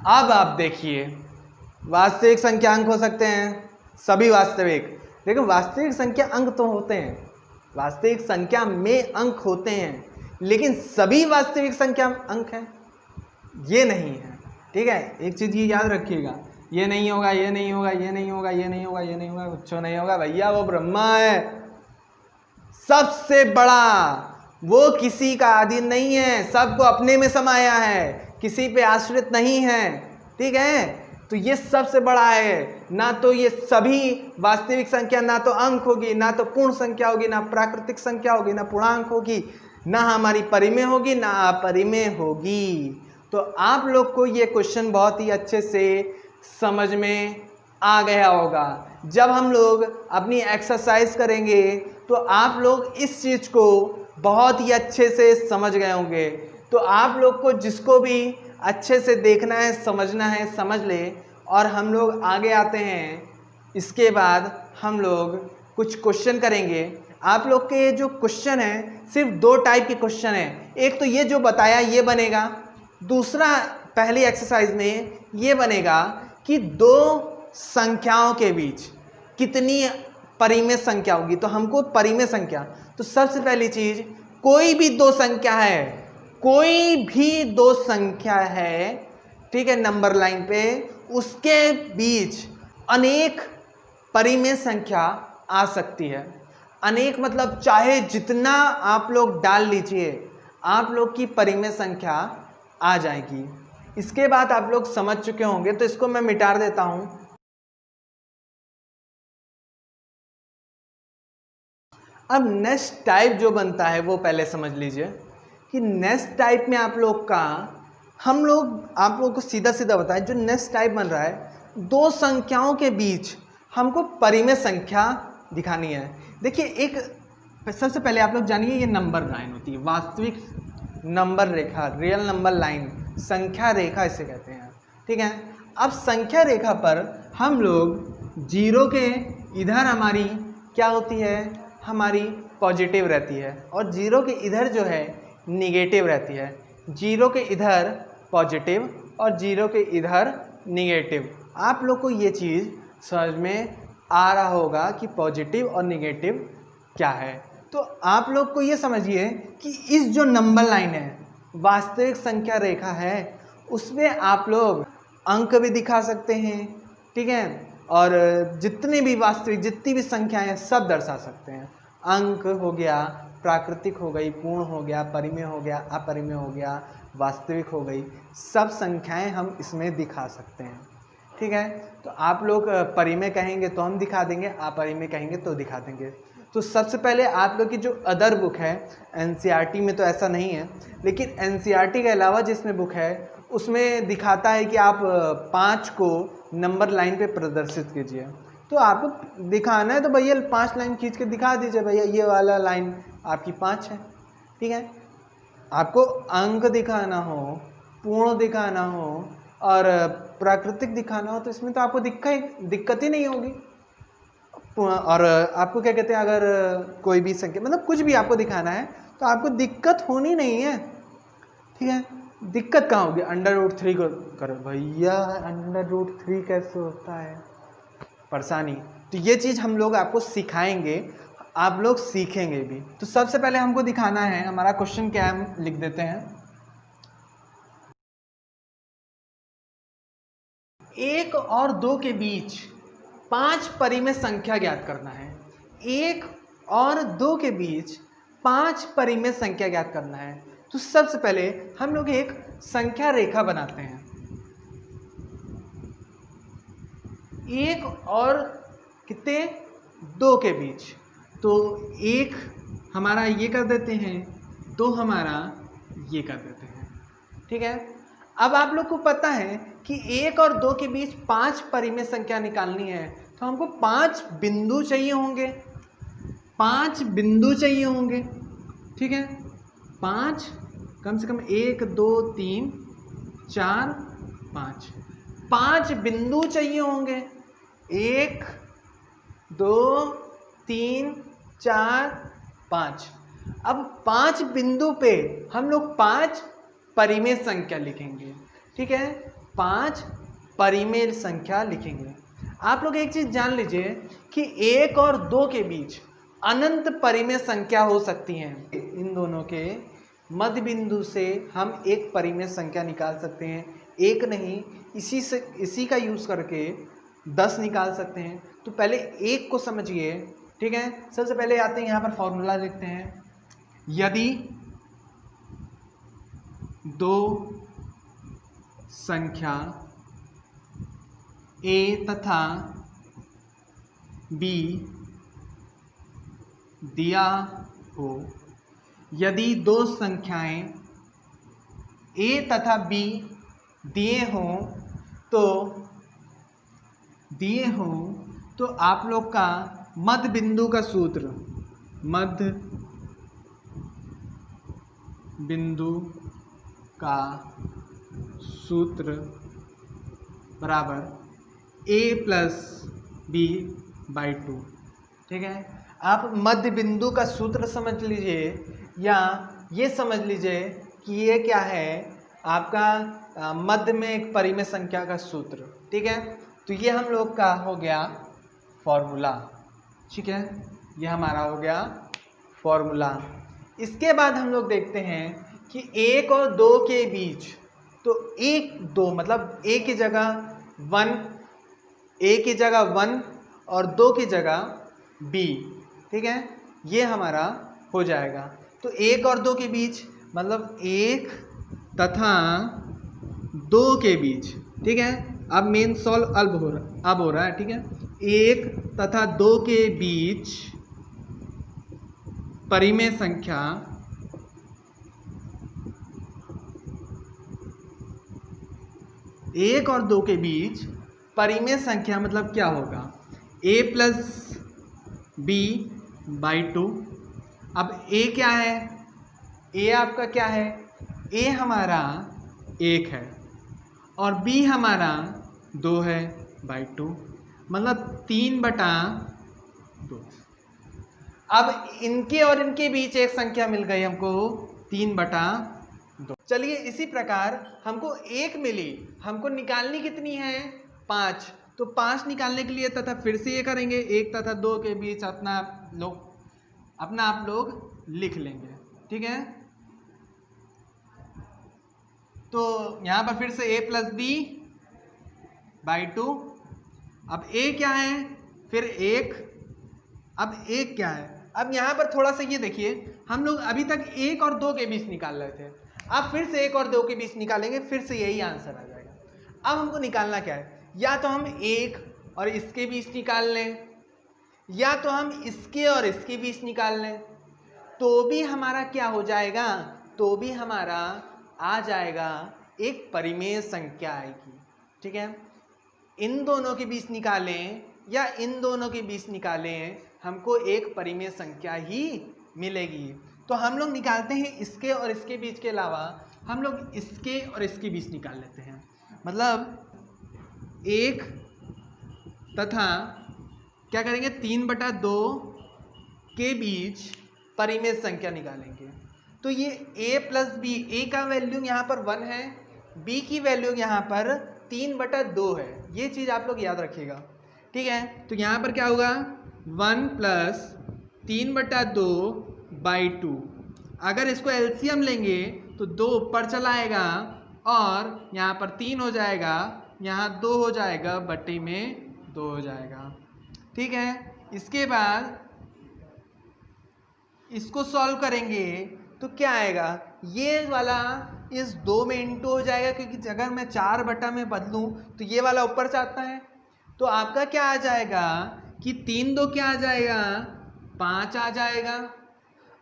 A: अब आप देखिए, वास्तविक संख्या अंक हो सकते हैं, सभी वास्तविक। लेकिन वास्तविक संख्या अंक तो होते हैं, वास्तविक संख्या में अंक होते हैं, लेकिन सभी वास्तविक संख्या अंक हैं ये नहीं है। ठीक है, एक चीज़ ये याद रखिएगा, ये नहीं होगा, ये नहीं होगा, ये नहीं होगा, ये नहीं होगा, ये नहीं होगा, कुछ नहीं होगा भैया, वो ब्रह्मा है सबसे बड़ा, वो किसी का अधीन नहीं है, सबको अपने में समाया है, किसी पे आश्रित नहीं है। ठीक है, तो ये सबसे बड़ा है। ना तो ये सभी वास्तविक संख्या ना तो अंक होगी, ना तो पूर्ण संख्या होगी, ना प्राकृतिक संख्या होगी, ना पूर्णांक होगी, ना हमारी परिमेय होगी, ना अपरिमेय होगी। तो आप लोग को ये क्वेश्चन बहुत ही अच्छे से समझ में आ गया होगा। जब हम लोग अपनी एक्सरसाइज करेंगे तो आप लोग इस चीज़ को बहुत ही अच्छे से समझ गए होंगे। तो आप लोग को जिसको भी अच्छे से देखना है, समझना है, समझ ले। और हम लोग आगे आते हैं, इसके बाद हम लोग कुछ क्वेश्चन करेंगे। आप लोग के जो क्वेश्चन है, सिर्फ दो टाइप के क्वेश्चन है। एक तो ये जो बताया ये बनेगा, दूसरा पहली एक्सरसाइज में ये बनेगा कि दो संख्याओं के बीच कितनी परिमेय संख्या होगी। तो हमको परिमेय संख्या, तो सबसे पहली चीज़, कोई भी दो संख्या है, कोई भी दो संख्या है, ठीक है, नंबर लाइन पे, उसके बीच अनेक परिमेय संख्या आ सकती है। अनेक मतलब चाहे जितना आप लोग डाल लीजिए, आप लोग की परिमेय संख्या आ जाएगी। इसके बाद आप लोग समझ चुके होंगे, तो इसको मैं मिटा देता हूं। अब नेक्स्ट टाइप जो बनता है वो पहले समझ लीजिए कि नेक्स्ट टाइप में आप लोग का आप लोग को सीधा सीधा बताएं, जो नेक्स्ट टाइप बन रहा है, दो संख्याओं के बीच हमको परिमेय संख्या दिखानी है। देखिए, एक सबसे पहले आप लोग जानिए, ये नंबर लाइन होती है, वास्तविक नंबर रेखा, रियल नंबर लाइन, संख्या रेखा इसे कहते हैं, ठीक है। अब संख्या रेखा पर हम लोग जीरो के इधर हमारी क्या होती है, हमारी पॉजिटिव रहती है, और जीरो के इधर जो है निगेटिव रहती है। जीरो के इधर पॉजिटिव और जीरो के इधर निगेटिव। आप लोग को ये चीज़ समझ में आ रहा होगा कि पॉजिटिव और निगेटिव क्या है। तो आप लोग को ये समझिए कि इस जो नंबर लाइन है, वास्तविक संख्या रेखा है, उसमें आप लोग अंक भी दिखा सकते हैं, ठीक है, और जितनी भी वास्तविक जितनी भी संख्याएं हैं सब दर्शा सकते हैं। अंक हो गया, प्राकृतिक हो गई, पूर्ण हो गया, परिमेय हो गया, अपरिमेय हो गया, वास्तविक हो गई, सब संख्याएं हम इसमें दिखा सकते हैं, ठीक है। तो आप लोग परिमेय कहेंगे तो हम दिखा देंगे, अपरिमेय कहेंगे तो दिखा देंगे। तो सबसे पहले आप लोग की जो अदर बुक है, एनसीईआरटी में तो ऐसा नहीं है, लेकिन एनसीईआरटी के अलावा जिसमें बुक है उसमें दिखाता है कि आप 5 को नंबर लाइन पे प्रदर्शित कीजिए। तो आपको दिखाना है तो भैया 5 लाइन खींच के दिखा दीजिए, भैया ये वाला लाइन आपकी 5 है, ठीक है। आपको अंक दिखाना हो, पूर्ण दिखाना हो और प्राकृतिक दिखाना हो, तो इसमें तो आपको दिक्कत ही नहीं होगी। और आपको क्या कहते हैं, अगर कोई भी संख्या मतलब कुछ भी आपको दिखाना है तो आपको दिक्कत होनी नहीं है, ठीक है। दिक्कत कहाँ होगी, √3 को करो, भैया √3 कैसे होता है, परेशानी। तो ये चीज़ हम लोग आपको सिखाएंगे, आप लोग सीखेंगे भी। तो सबसे पहले हमको दिखाना है, हमारा क्वेश्चन क्या है, हम लिख देते हैं, 1 और 2 के बीच 5 परिमेय संख्या ज्ञात करना है। 1 और 2 के बीच 5 परिमेय संख्या ज्ञात करना है। तो सबसे पहले हम लोग एक संख्या रेखा बनाते हैं। 1 और कितने, 2 के बीच। तो 1 हमारा ये कर देते हैं, 2 हमारा ये कर देते हैं, ठीक है। अब आप लोग को पता है कि 1 और 2 के बीच 5 परिमेय संख्या निकालनी है, तो हमको 5 बिंदु चाहिए होंगे, 5 बिंदु चाहिए होंगे, ठीक है। 5 कम से कम 1 2 3 4 5 बिंदु चाहिए होंगे, 1 2 3 4 5। अब 5 बिंदु पे हम लोग 5 परिमेय संख्या लिखेंगे, ठीक है, 5 परिमेय संख्या लिखेंगे। आप लोग एक चीज जान लीजिए कि 1 और 2 के बीच अनंत परिमेय संख्या हो सकती हैं। इन दोनों के मध्य बिंदु से हम एक परिमेय संख्या निकाल सकते हैं, एक नहीं, इसी का यूज करके 10 निकाल सकते हैं। तो पहले 1 को समझिए, ठीक है। सबसे पहले आते हैं यहाँ पर फॉर्मूला लिखते हैं, यदि 2 संख्या A तथा B दिया हो, यदि 2 संख्याएं A तथा B दिए हों तो आप लोग का मध्य बिंदु का सूत्र, मध्य बिंदु का सूत्र बराबर A + B/2, ठीक है। आप मध्य बिंदु का सूत्र समझ लीजिए, या ये समझ लीजिए कि ये क्या है, आपका मध्य में एक परिमेय संख्या का सूत्र, ठीक है। तो ये हम लोग का हो गया फॉर्मूला, ठीक है, ये हमारा हो गया फॉर्मूला। इसके बाद हम लोग देखते हैं कि 1 और 2 के बीच, तो 1 2 मतलब a की जगह 1, a की जगह 1 और 2 की जगह b, ठीक है, ये हमारा हो जाएगा। तो 1 और 2 के बीच मतलब 1 तथा 2 के बीच, ठीक है। अब मेन सॉल्व अब हो रहा है, ठीक है। 1 तथा 2 के बीच परिमेय संख्या एक और 2 के बीच परिमेय संख्या मतलब क्या होगा, a प्लस बी बाई 2। अब a क्या है, a आपका क्या है, a हमारा 1 है और b हमारा 2 है बाई 2, मतलब 3/2। अब इनके और इनके बीच एक संख्या मिल गई हमको 3/2। चलिए इसी प्रकार हमको 1 मिली, हमको निकालनी कितनी है 5, तो 5 निकालने के लिए तथा फिर से ये करेंगे 1 तथा 2 के बीच अपना आप लोग लिख लेंगे, ठीक है। तो यहाँ पर फिर से a प्लस बी बाई 2। अब a क्या है, फिर 1, अब 1 क्या है, अब यहाँ पर थोड़ा सा ये देखिए, हम लोग अभी तक 1 और 2 के बीच निकाल रहे थे, अब फिर से 1 और 2 के बीच निकालेंगे, फिर से यही आंसर आ जाएगा। अब हमको निकालना क्या है, या तो हम 1 और इसके बीच निकाल लें, या तो हम इसके और इसके बीच निकाल लें, तो भी हमारा क्या हो जाएगा, तो भी हमारा आ जाएगा एक परिमेय संख्या आएगी, ठीक है। इन दोनों के बीच निकालें या इन दोनों के बीच निकालें, हमको एक परिमेय संख्या ही मिलेगी। तो हम लोग निकालते हैं इसके और इसके बीच के अलावा हम लोग इसके और इसके बीच निकाल लेते हैं, मतलब 1 तथा क्या करेंगे 3/2 के बीच परिमेय संख्या निकालेंगे। तो ये a प्लस बी, a का वैल्यू यहाँ पर 1 है, b की वैल्यू यहाँ पर 3/2 है, ये चीज़ आप लोग याद रखिएगा, ठीक है। तो यहाँ पर क्या होगा 1 प्लस 3/2 बाई 2। अगर इसको एलसीएम लेंगे तो 2 ऊपर चला आएगा और यहाँ पर 3 हो जाएगा, यहाँ 2 हो जाएगा, बट्टे में 2 हो जाएगा, ठीक है। इसके बाद इसको सॉल्व करेंगे तो क्या आएगा, ये वाला इस 2 में इंटू हो जाएगा, क्योंकि अगर मैं 4 में बदलूं तो ये वाला ऊपर जाता है, तो आपका क्या आ जाएगा कि 3 2 क्या आ जाएगा 5 आ जाएगा,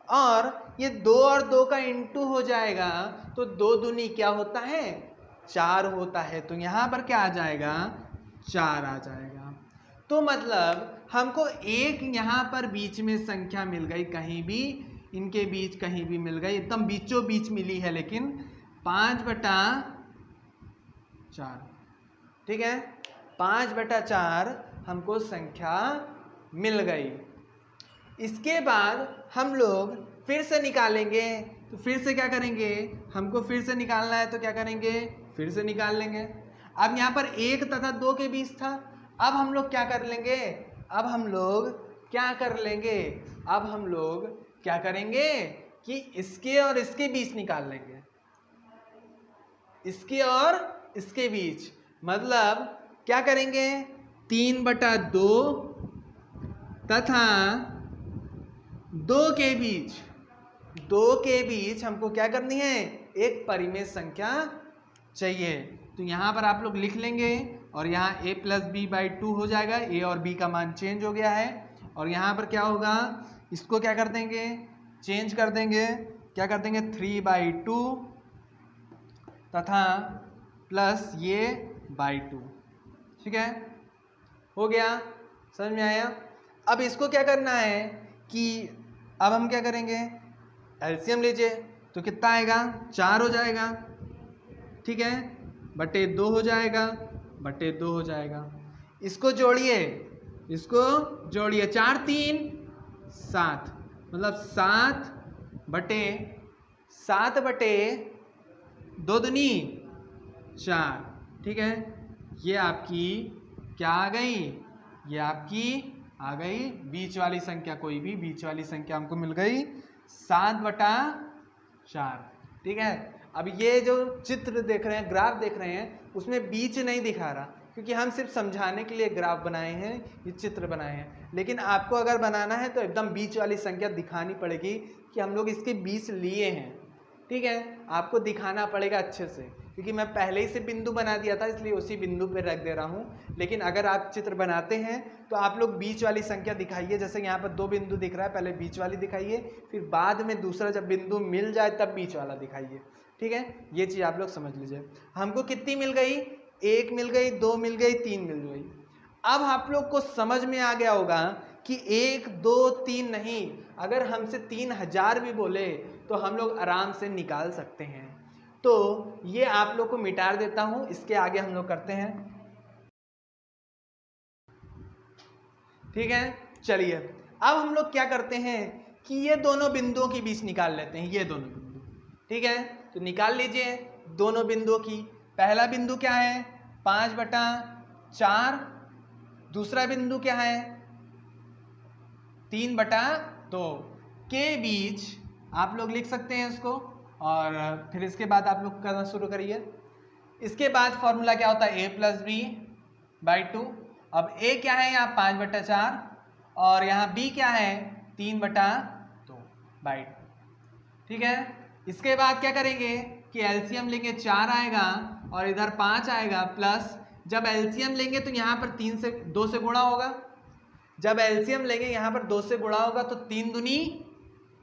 A: और ये 2 और 2 का इंटू हो जाएगा, तो 2 दूनी क्या होता है 4 होता है, तो यहाँ पर क्या आ जाएगा 4 आ जाएगा। तो मतलब हमको एक यहाँ पर बीच में संख्या मिल गई, कहीं भी इनके बीच कहीं भी मिल गई, एकदम बीचों बीच मिली है, लेकिन 5/4, ठीक है, 5/4 हमको संख्या मिल गई। इसके बाद हम लोग फिर से निकालेंगे, तो फिर से क्या करेंगे, हमको फिर से निकालना है तो क्या करेंगे, फिर से निकाल लेंगे। अब यहाँ पर 1 तथा 2 के बीच था, अब हम लोग क्या कर लेंगे, अब हम लोग क्या कर लेंगे, अब हम लोग क्या करेंगे कि इसके और इसके बीच निकाल लेंगे, इसके और इसके बीच, मतलब क्या करेंगे 3/2 तथा 2 के बीच हमको क्या करनी है, एक परिमेय संख्या चाहिए। तो यहाँ पर आप लोग लिख लेंगे और यहाँ a प्लस बी बाई 2 हो जाएगा, a और b का मान चेंज हो गया है, और यहाँ पर क्या होगा, इसको क्या कर देंगे, चेंज कर देंगे, क्या कर देंगे 3/2 तथा प्लस ये बाई 2, ठीक है, हो गया, समझ में आया। अब इसको क्या करना है कि अब हम क्या करेंगे, एलसीएम लीजिए, तो कितना आएगा 4 हो जाएगा, ठीक है, बटे 2 हो जाएगा, बटे 2 हो जाएगा। इसको जोड़िए, 4 3 7, मतलब 7 बटे 2 दूनी 4, ठीक है। ये आपकी क्या आ गई, ये आपकी आ गई बीच वाली संख्या, कोई भी बीच वाली संख्या हमको मिल गई 7/4, ठीक है। अब ये जो चित्र देख रहे हैं, ग्राफ देख रहे हैं, उसमें बीच नहीं दिखा रहा, क्योंकि हम सिर्फ समझाने के लिए ग्राफ बनाए हैं, ये चित्र बनाए हैं। लेकिन आपको अगर बनाना है तो एकदम बीच वाली संख्या दिखानी पड़ेगी कि हम लोग इसके बीच लिए हैं। ठीक है, आपको दिखाना पड़ेगा अच्छे से, क्योंकि मैं पहले ही से बिंदु बना दिया था, इसलिए उसी बिंदु पे रख दे रहा हूँ। लेकिन अगर आप चित्र बनाते हैं तो आप लोग बीच वाली संख्या दिखाइए। जैसे यहाँ पर 2 बिंदु दिख रहा है, पहले बीच वाली दिखाइए, फिर बाद में दूसरा जब बिंदु मिल जाए तब बीच वाला दिखाइए। ठीक है, ये चीज़ आप लोग समझ लीजिए। हमको कितनी मिल गई? 1 मिल गई, 2 मिल गई, 3 मिल गई। अब आप लोग को समझ में आ गया होगा कि 1, 2, 3 नहीं, अगर हमसे 3000 भी बोले तो हम लोग आराम से निकाल सकते हैं। तो ये आप लोग को मिटा देता हूं, इसके आगे हम लोग करते हैं। ठीक है, चलिए अब हम लोग क्या करते हैं कि ये दोनों बिंदुओं के बीच निकाल लेते हैं, ये दोनों बिंदु। ठीक है, तो निकाल लीजिए दोनों बिंदुओं की। पहला बिंदु क्या है? 5/4। दूसरा बिंदु क्या है? 3/2 के बीच आप लोग लिख सकते हैं इसको, और फिर इसके बाद आप लोग करना शुरू करिए। इसके बाद फॉर्मूला क्या होता है? a+b/2। अब a क्या है यहाँ? 5/4, और यहाँ b क्या है? 3/2/2। ठीक है, इसके बाद क्या करेंगे कि एलसीएम लेंगे, 4 आएगा और इधर 5 आएगा, प्लस जब एलसीएम लेंगे तो यहाँ पर 2 से गुणा होगा। जब एलसीएम लेंगे यहाँ पर 2 से गुणा होगा तो 3 दूनी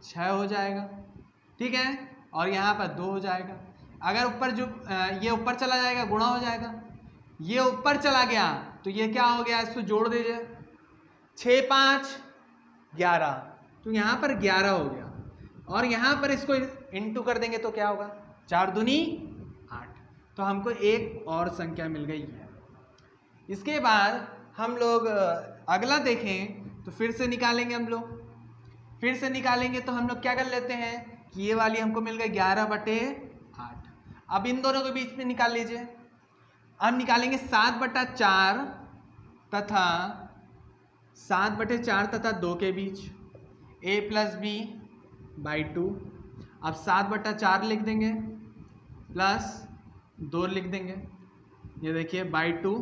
A: 6 हो जाएगा। ठीक है, और यहाँ पर 2 हो जाएगा। अगर ऊपर जो ये ऊपर चला जाएगा, गुणा हो जाएगा। ये ऊपर चला गया तो ये क्या हो गया? इसको जोड़ दीजिए, 6, 5, 11, तो यहाँ पर 11 हो गया। और यहाँ पर इसको इंटू कर देंगे तो क्या होगा? 4 दूनी 8। तो हमको एक और संख्या मिल गई है। इसके बाद हम लोग अगला देखें तो फिर से निकालेंगे हम लोग। फिर से निकालेंगे तो हम लोग क्या कर लेते हैं कि ये वाली हमको मिल गई 11/8। अब इन दोनों के बीच में निकाल लीजिए। अब निकालेंगे 7/4 तथा 2 के बीच, a+b/2। अब 7/4 लिख देंगे प्लस 2 लिख देंगे, ये देखिए /2।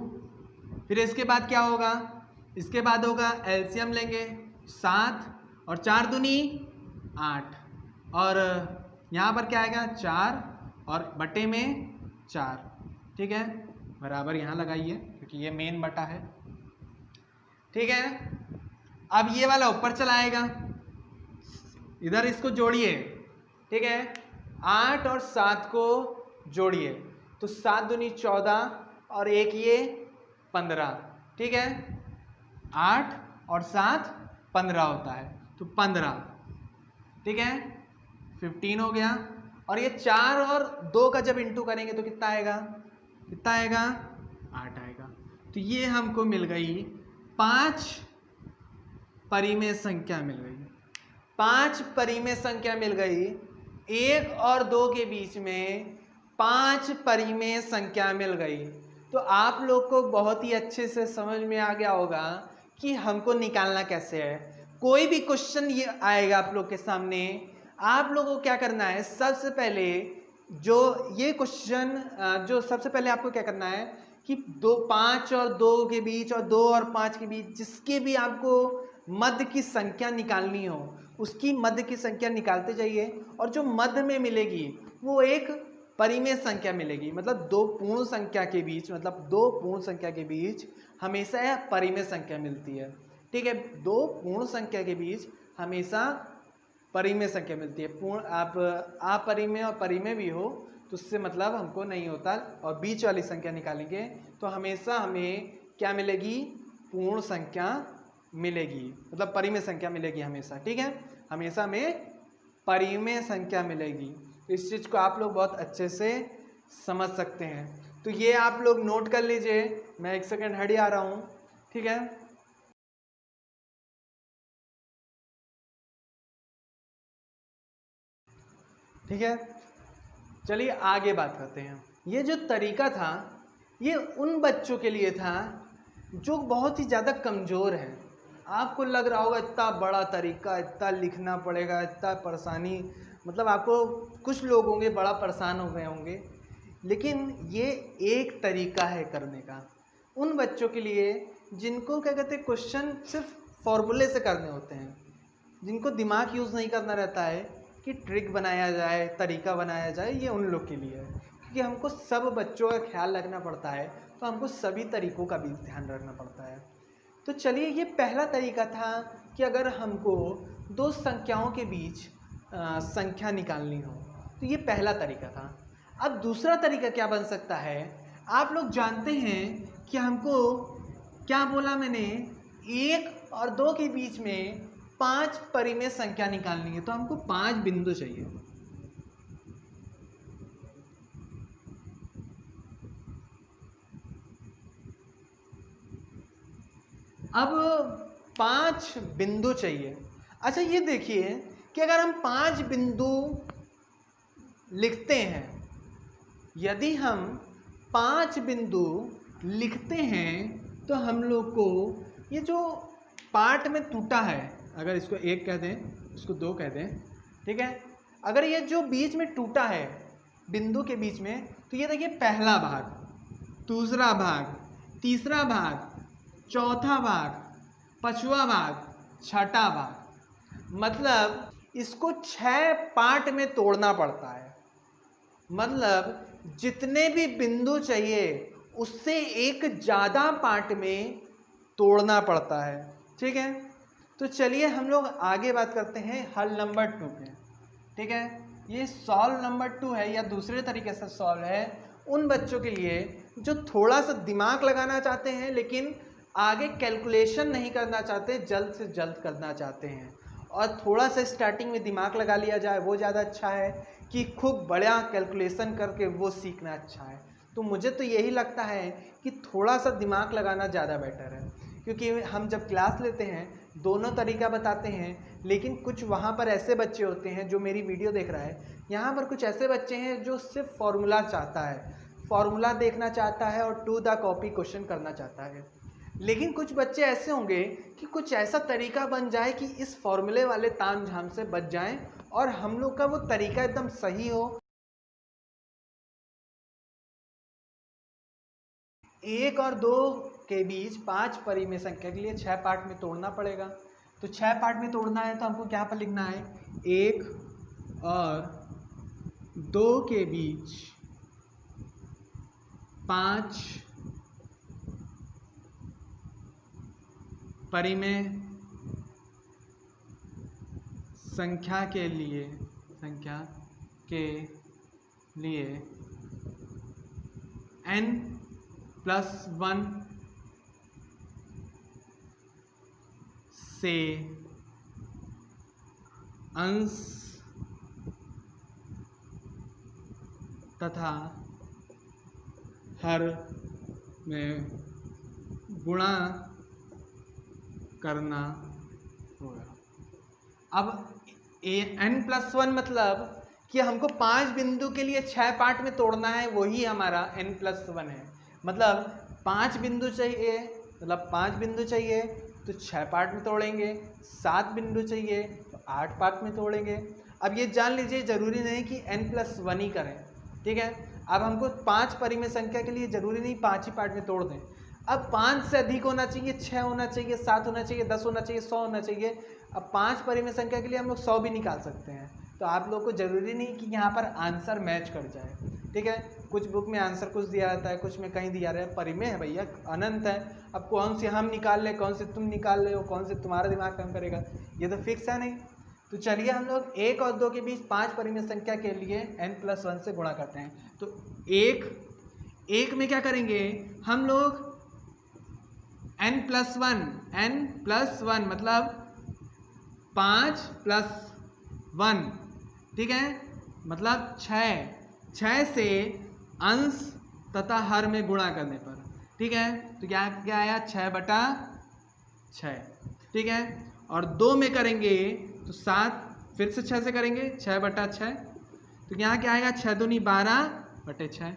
A: फिर इसके बाद क्या होगा? इसके बाद होगा एलसीएम लेंगे, 7 और 4 दूनी 8, और यहाँ पर क्या आएगा? 4 और बटे में 4। ठीक है, बराबर यहाँ लगाइए क्योंकि ये मेन बटा है। ठीक है, अब ये वाला ऊपर चला आएगा, इधर इसको जोड़िए। ठीक है, 8 और 7 को जोड़िए तो 7 दूनी 14 और 1 ये 15। ठीक है, 8 और 7 15 होता है, तो 15। ठीक है, 15 हो गया। और ये 4 और 2 का जब इंटू करेंगे तो कितना आएगा? 8 आएगा। तो ये हमको मिल गई 5 परिमेय संख्या मिल गई। 5 परिमेय संख्या मिल गई। 1 और 2 के बीच में 5 परिमेय संख्या मिल गई। तो आप लोग को बहुत ही अच्छे से समझ में आ गया होगा कि हमको निकालना कैसे है। कोई भी क्वेश्चन ये आएगा आप लोग के सामने, आप लोगों को क्या करना है? सबसे पहले जो ये क्वेश्चन जो सबसे पहले आपको क्या करना है कि 5 और 2 के बीच और 2 और 5 के बीच जिसके भी आपको मध्य की संख्या निकालनी हो उसकी मध्य की संख्या निकालते जाइए, और जो मध्य में मिलेगी वो एक परिमेय संख्या मिलेगी। मतलब 2 पूर्ण संख्या के बीच, मतलब 2 पूर्ण संख्या के बीच हमेशा परिमेय संख्या मिलती है। ठीक है, 2 पूर्ण संख्या के बीच हमेशा परिमेय संख्या मिलती है। पूर्ण आप अपरिमेय और परिमेय भी हो तो उससे मतलब हमको नहीं होता। और बीच वाली संख्या निकालेंगे तो हमेशा हमें क्या मिलेगी? पूर्ण संख्या मिलेगी, मतलब परिमेय संख्या मिलेगी हमेशा। ठीक है, हमेशा में परिमेय संख्या मिलेगी। इस चीज़ को आप लोग बहुत अच्छे से समझ सकते हैं। तो ये आप लोग नोट कर लीजिए, मैं 1 सेकंड हट आ रहा हूँ। ठीक है, ठीक है, चलिए आगे बात करते हैं। ये जो तरीका था ये उन बच्चों के लिए था जो बहुत ही ज़्यादा कमज़ोर हैं। आपको लग रहा होगा इतना बड़ा तरीका, इतना लिखना पड़ेगा, इतना परेशानी, मतलब आपको कुछ लोग होंगे बड़ा परेशान हो गए होंगे, लेकिन ये एक तरीका है करने का उन बच्चों के लिए जिनको क्या कहते हैं क्वेश्चन सिर्फ फॉर्मूले से करने होते हैं, जिनको दिमाग यूज़ नहीं करना रहता है कि ट्रिक बनाया जाए, तरीका बनाया जाए, ये उन लोग के लिए है। क्योंकि हमको सब बच्चों का ख्याल रखना पड़ता है, तो हमको सभी तरीक़ों का भी ध्यान रखना पड़ता है। तो चलिए, ये पहला तरीका था कि अगर हमको दो संख्याओं के बीच संख्या निकालनी हो, तो ये पहला तरीका था। अब दूसरा तरीका क्या बन सकता है? आप लोग जानते हैं कि हमको क्या बोला मैंने, 1 और 2 के बीच में 5 परिमेय संख्या निकालनी है, तो हमको 5 बिंदु चाहिए। अब 5 बिंदु चाहिए। अच्छा, ये देखिए कि अगर हम 5 बिंदु लिखते हैं, यदि हम 5 बिंदु लिखते हैं, तो हम लोग को ये जो पार्ट में टूटा है, अगर इसको 1 कह दें, इसको 2 कह दें, ठीक है, अगर ये जो बीच में टूटा है बिंदु के बीच में, तो ये देखिए पहला भाग, दूसरा भाग, तीसरा भाग, चौथा भाग, पांचवा भाग, छठा भाग, मतलब इसको 6 पार्ट में तोड़ना पड़ता है। मतलब जितने भी बिंदु चाहिए उससे एक ज़्यादा पार्ट में तोड़ना पड़ता है, ठीक है। तो चलिए हम लोग आगे बात करते हैं हल नंबर 2 पे, ठीक है। ये सॉल्व नंबर 2 है, या दूसरे तरीके से सॉल्व है उन बच्चों के लिए जो थोड़ा सा दिमाग लगाना चाहते हैं लेकिन आगे कैलकुलेशन नहीं करना चाहते, जल्द से जल्द करना चाहते हैं। और थोड़ा सा स्टार्टिंग में दिमाग लगा लिया जाए वो ज़्यादा अच्छा है कि खूब बड़ा कैलकुलेशन करके वो सीखना अच्छा है। तो मुझे तो यही लगता है कि थोड़ा सा दिमाग लगाना ज़्यादा बेटर है, क्योंकि हम जब क्लास लेते हैं दोनों तरीका बताते हैं, लेकिन कुछ वहाँ पर ऐसे बच्चे होते हैं जो मेरी वीडियो देख रहा है, यहाँ पर कुछ ऐसे बच्चे हैं जो सिर्फ फॉर्मूला चाहता है, फॉर्मूला देखना चाहता है और टू द कॉपी क्वेश्चन करना चाहता है। लेकिन कुछ बच्चे ऐसे होंगे कि कुछ ऐसा तरीका बन जाए कि इस फॉर्मूले वाले ताम झाम से बच जाएं और हम लोग का वो तरीका एकदम सही हो। 1 और 2 के बीच 5 परिमेय संख्या के लिए 6 पार्ट में तोड़ना पड़ेगा। तो 6 पार्ट में तोड़ना है तो हमको क्या पर लिखना है, 1 और 2 के बीच 5 परिमेय संख्या के लिए n+1 से अंश तथा हर में गुणा करना होगा। अब n+1 मतलब कि हमको 5 बिंदु के लिए 6 पार्ट में तोड़ना है, वही हमारा n+1 है। मतलब 5 बिंदु चाहिए, मतलब 5 बिंदु चाहिए तो 6 पार्ट में तोड़ेंगे, 7 बिंदु चाहिए तो 8 पार्ट में तोड़ेंगे। अब ये जान लीजिए ज़रूरी नहीं कि n+1 ही करें, ठीक है। अब हमको 5 परिमेय संख्या के लिए ज़रूरी नहीं 5 ही पार्ट में तोड़ दें। अब 5 से अधिक होना चाहिए, 6 होना चाहिए, 7 होना चाहिए, 10 होना चाहिए, 100 होना चाहिए। अब 5 परिमेय संख्या के लिए हम लोग 100 भी निकाल सकते हैं। तो आप लोग को ज़रूरी नहीं कि यहाँ पर आंसर मैच कर जाए, ठीक है। कुछ बुक में आंसर कुछ दिया रहता है, कुछ में कहीं दिया रहा है। परिमेय है भैया, अनंत है। अब कौन से हम निकाल ले, कौन से तुम निकाल ले, कौन से तुम्हारा दिमाग काम करेगा, ये तो फिक्स है नहीं। तो चलिए हम लोग 1 और 2 के बीच 5 परिमेय संख्या के लिए n+1 से गुणा करते हैं। तो 1 में क्या करेंगे हम लोग, n+1 मतलब 5 + 1, ठीक है, मतलब 6 से अंश तथा हर में गुणा करने पर, ठीक है। तो क्या आया, 6/6, ठीक है। और 2 में करेंगे तो 7, फिर से 6 से करेंगे 6/6, तो यहाँ क्या आएगा, 6 दूनी 12/6।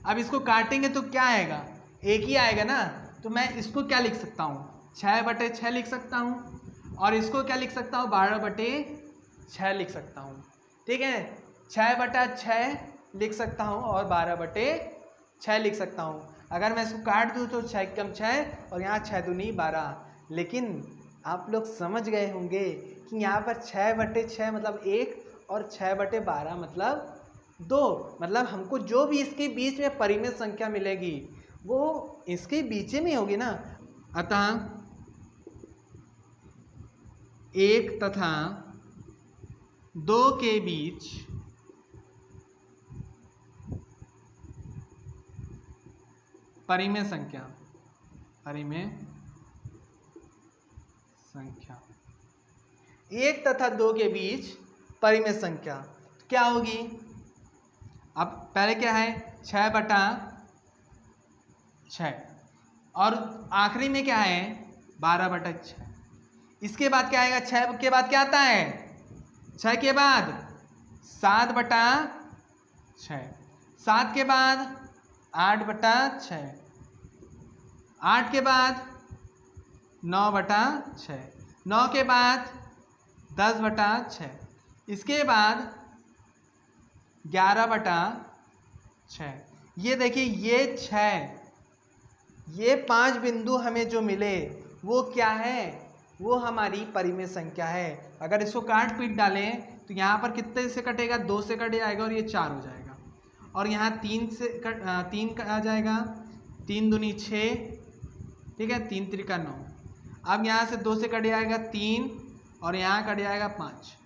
A: अब इसको काटेंगे तो क्या आएगा, 1 ही आएगा ना। तो मैं इसको क्या लिख सकता हूँ, 6/6 लिख सकता हूँ और इसको क्या लिख सकता हूँ 12/6 लिख सकता हूँ। ठीक है, 6/6 लिख सकता हूँ और 12/6 लिख सकता हूँ। अगर मैं इसको काट दूँ तो 6 कम 6 और यहाँ 6 दूनी 12। लेकिन आप लोग समझ गए होंगे कि यहाँ पर 6/6 मतलब 1 और 6/12 मतलब 2। मतलब हमको जो भी इसके बीच में परिमेय संख्या मिलेगी वो इसके बीच में होगी ना। अतः 1 तथा 2 के बीच परिमेय संख्या 1 तथा 2 के बीच परिमेय संख्या क्या होगी? अब पहले क्या है 6/6 और आखिरी में क्या है 12/6। इसके बाद क्या आएगा? 6 के बाद क्या आता है? 6 के बाद 7/6, 7 के बाद 8/6, 8 के बाद 9/6, 9 के बाद 10/6, इसके बाद 11/6। ये देखिए ये 6, ये 5 बिंदु हमें जो मिले वो क्या है? वो हमारी परिमेय संख्या है। अगर इसको काट पीट डालें तो यहाँ पर कितने से कटेगा? 2 से कट जाएगा और ये 4 हो जाएगा और यहाँ 3 आ जाएगा, 3 दूनी 6, ठीक है, 3 त्रिका 9। अब यहाँ से 2 से कट जाएगा 3 और यहाँ कट जाएगा 5।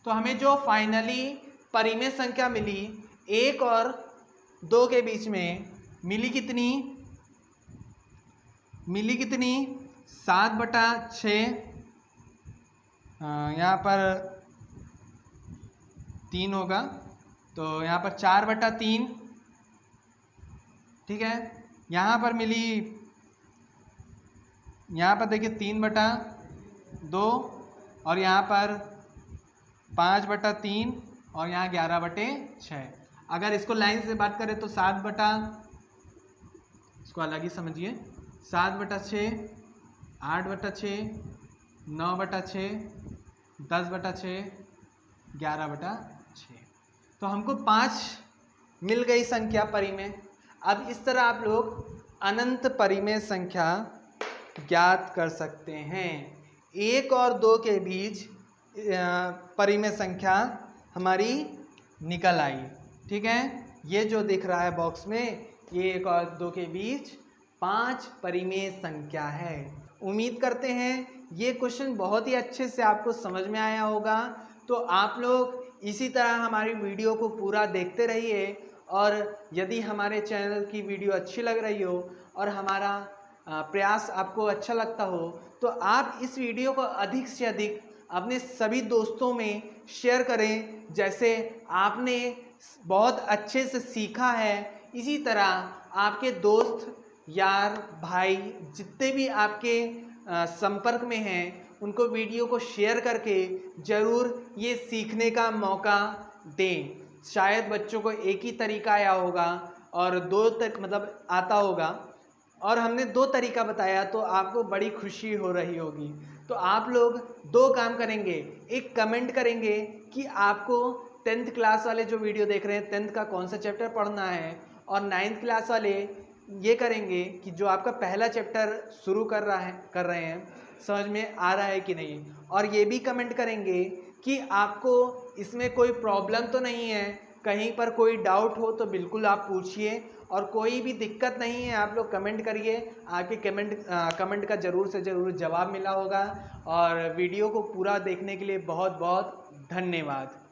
A: तो हमें जो फाइनली परिमेय संख्या मिली 1 और 2 के बीच में मिली कितनी? 7/6, यहाँ पर 3 होगा तो यहाँ पर 4/3, ठीक है। यहाँ पर मिली, यहाँ पर देखिए 3/2 और यहाँ पर 5/3 और यहाँ 11/6। अगर इसको लाइन से बात करें तो इसको अलग ही समझिए, 7/6, 8/6, 9/6, 10/6, 11/6। तो हमको 5 मिल गई संख्या परिमेय। अब इस तरह आप लोग अनंत परिमेय संख्या ज्ञात कर सकते हैं। 1 और 2 के बीच परिमेय संख्या हमारी निकल आई। ठीक है, ये जो दिख रहा है बॉक्स में, ये 1 और 2 के बीच 5 परिमेय संख्या है। उम्मीद करते हैं ये क्वेश्चन बहुत ही अच्छे से आपको समझ में आया होगा। तो आप लोग इसी तरह हमारी वीडियो को पूरा देखते रहिए और यदि हमारे चैनल की वीडियो अच्छी लग रही हो और हमारा प्रयास आपको अच्छा लगता हो तो आप इस वीडियो को अधिक से अधिक अपने सभी दोस्तों में शेयर करें। जैसे आपने बहुत अच्छे से सीखा है, इसी तरह आपके दोस्त, यार, भाई जितने भी आपके संपर्क में हैं उनको वीडियो को शेयर करके ज़रूर ये सीखने का मौका दें। शायद बच्चों को एक ही तरीका आया होगा और 2 तक मतलब आता होगा और हमने 2 तरीका बताया तो आपको बड़ी खुशी हो रही होगी। तो आप लोग 2 काम करेंगे, एक कमेंट करेंगे कि आपको 10th क्लास वाले जो वीडियो देख रहे हैं 10th का कौन सा चैप्टर पढ़ना है, और 9th क्लास वाले ये करेंगे कि जो आपका पहला चैप्टर शुरू कर रहे हैं समझ में आ रहा है कि नहीं। और ये भी कमेंट करेंगे कि आपको इसमें कोई प्रॉब्लम तो नहीं है, कहीं पर कोई डाउट हो तो बिल्कुल आप पूछिए और कोई भी दिक्कत नहीं है आप लोग कमेंट करिए। आपके कमेंट का ज़रूर से ज़रूर जवाब मिला होगा। और वीडियो को पूरा देखने के लिए बहुत बहुत धन्यवाद।